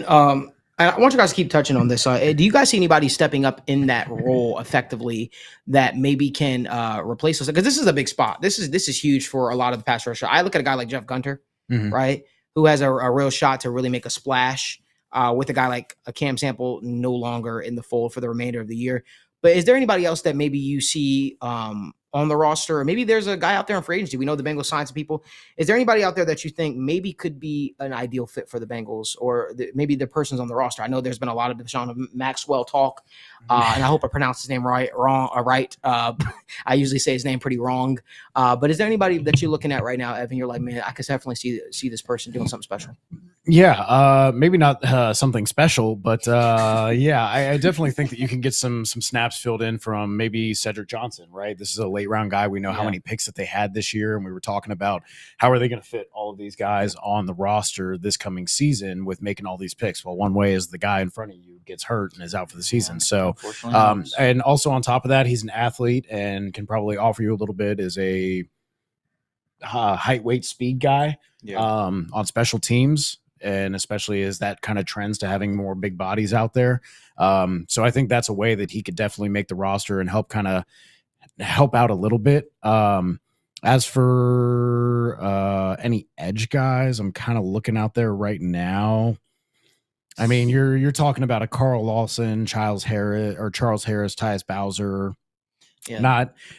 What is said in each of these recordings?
I want you guys to keep touching on this. Do you guys see anybody stepping up in that role effectively that maybe can replace us? Because this is a big spot. This is huge for a lot of the pass rusher. I look at a guy like Jeff Gunter, Mhm. right, who has a real shot to really make a splash with a guy like a Cam Sample no longer in the fold for the remainder of the year. But is there anybody else that maybe you see on the roster? Or maybe there's a guy out there in free agency. We know the Bengals signed some people. Is there anybody out there that you think maybe could be an ideal fit for the Bengals, or maybe the person's on the roster? I know there's been a lot of Deshaun Maxwell talk, and I hope I pronounced his name right. I usually say his name pretty wrong. But is there anybody that you're looking at right now, Evan? You're like, man, I could definitely see this person doing something special. Yeah, maybe not something special, but yeah, I definitely think that you can get some snaps filled in from maybe Cedric Johnson, right? This is a late round guy. We know how many picks that they had this year, and we were talking about how are they going to fit all of these guys on the roster this coming season with making all these picks. Well, one way is the guy in front of you gets hurt and is out for the season. So, and also on top of that, he's an athlete and can probably offer you a little bit as a height, weight, speed guy on special teams. And especially as that kind of trends to having more big bodies out there. So I think that's a way that he could definitely make the roster and help out a little bit. As for any edge guys, I'm kind of looking out there right now. I mean, you're talking about a Carl Lawson, Charles Harris, Tyus Bowser. Yeah.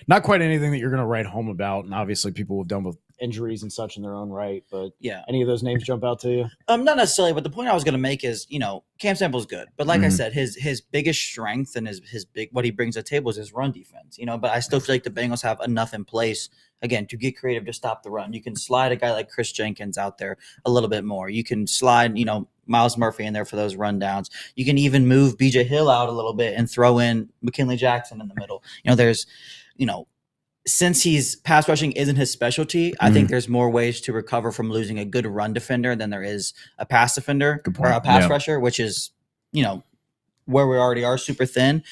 Not quite anything that you're going to write home about. And obviously people have done with injuries and such in their own right. But yeah, any of those names jump out to you? Not necessarily, but the point I was going to make is, Cam Sample's good. But like I said, his biggest strength and his big what he brings to the table is his run defense. But I still feel like the Bengals have enough in place, again, to get creative to stop the run. You can slide a guy like Chris Jenkins out there a little bit more. You can slide, Miles Murphy in there for those rundowns. You can even move BJ Hill out a little bit and throw in McKinley Jackson in the middle. Since he's pass rushing isn't his specialty, I think there's more ways to recover from losing a good run defender than there is a pass defender or a pass rusher, which is, where we already are super thin.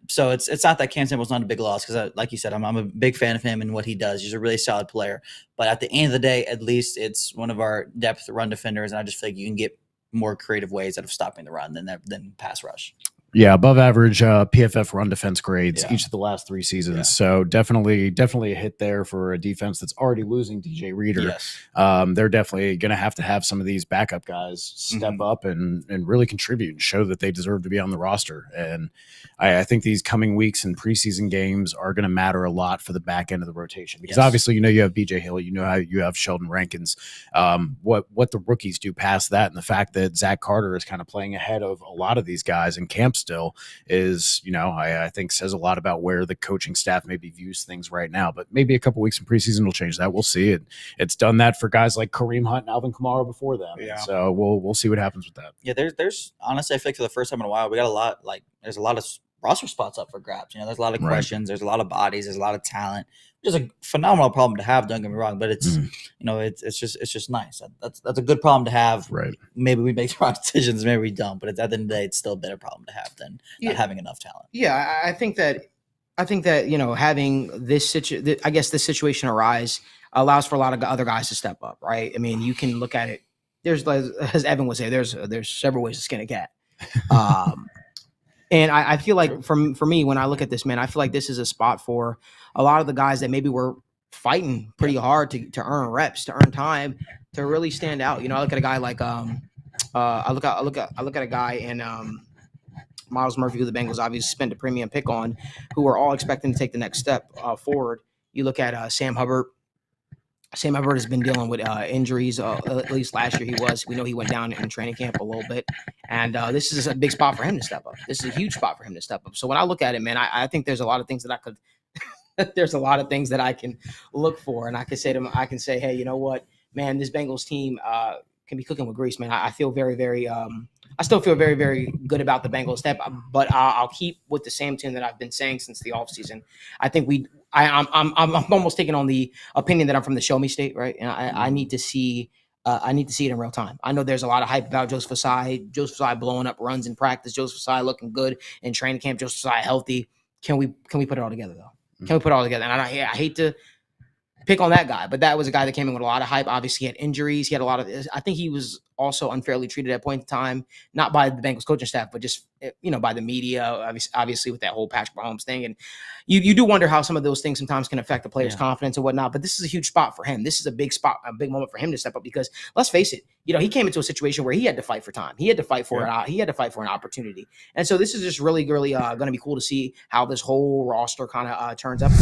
So it's not that Cam Sample's not a big loss because, like you said, I'm a big fan of him and what he does. He's a really solid player. But at the end of the day, at least it's one of our depth run defenders, and I just feel like you can get more creative ways out of stopping the run than pass rush. Yeah, above average PFF run defense grades each of the last 3 seasons. Yeah. So definitely a hit there for a defense that's already losing DJ Reader. Yes. They're definitely going to have some of these backup guys step up and really contribute and show that they deserve to be on the roster. And I think these coming weeks and preseason games are going to matter a lot for the back end of the rotation because obviously you have BJ Hill, how you have Sheldon Rankins. What the rookies do past that, and the fact that Zach Carter is kind of playing ahead of a lot of these guys in camp still is, I think says a lot about where the coaching staff maybe views things right now. But maybe a couple weeks in preseason will change that. We'll see it. It's done that for guys like Kareem Hunt and Alvin Kamara before them. Yeah. So we'll see what happens with that. Yeah, there's honestly, I feel like for the first time in a while, we got a lot, there's a lot of roster spots up for grabs. There's a lot of questions, there's a lot of bodies, there's a lot of talent. Which is a phenomenal problem to have, don't get me wrong, but it's it's just nice. That's a good problem to have. Right. Maybe we make the wrong decisions, maybe we don't, but at the end of the day, it's still a better problem to have than not having enough talent. Yeah, I think that having this situation arise allows for a lot of other guys to step up, right? I mean, you can look at it. There's, as Evan would say, there's several ways to skin a cat. And I feel like for me, when I look at this, man, I feel like this is a spot for a lot of the guys that maybe were fighting pretty hard to earn reps, to earn time, to really stand out. I look at a guy like I look at a guy in Miles Murphy, who the Bengals obviously spent a premium pick on, who are all expecting to take the next step forward. You look at Sam Hubbard. Sam Hubbard has been dealing with injuries. At least last year he was. We know he went down in training camp a little bit. And this is a big spot for him to step up. This is a huge spot for him to step up. So when I look at it, man, I think there's a lot of things that I could – there's a lot of things that I can look for. And I can say to him, hey, you know what, man, this Bengals team can be cooking with grease, man. I feel very, very I still feel very, very good about the Bengals step, but I'll keep with the same tune that I've been saying since the offseason. I think I'm almost taking on the opinion that I'm from the show me state, right? And I need to see it in real time. I know there's a lot of hype about Joseph Ossai blowing up runs in practice, Joseph Ossai looking good in training camp, Joseph Ossai healthy. Can we put it all together though? Can we put it all together? And I hate to pick on that guy, but that was a guy that came in with a lot of hype. Obviously, he had injuries. He had a lot of. I think he was also unfairly treated at a point in time, not by the Bengals coaching staff, but just by the media. Obviously, with that whole Patrick Mahomes thing, and you do wonder how some of those things sometimes can affect the player's confidence and whatnot. But this is a huge spot for him. This is a big spot, a big moment for him to step up because let's face it, he came into a situation where he had to fight for time. He had to fight for it. He had to fight for an opportunity, and so this is just really, really going to be cool to see how this whole roster kind of turns up.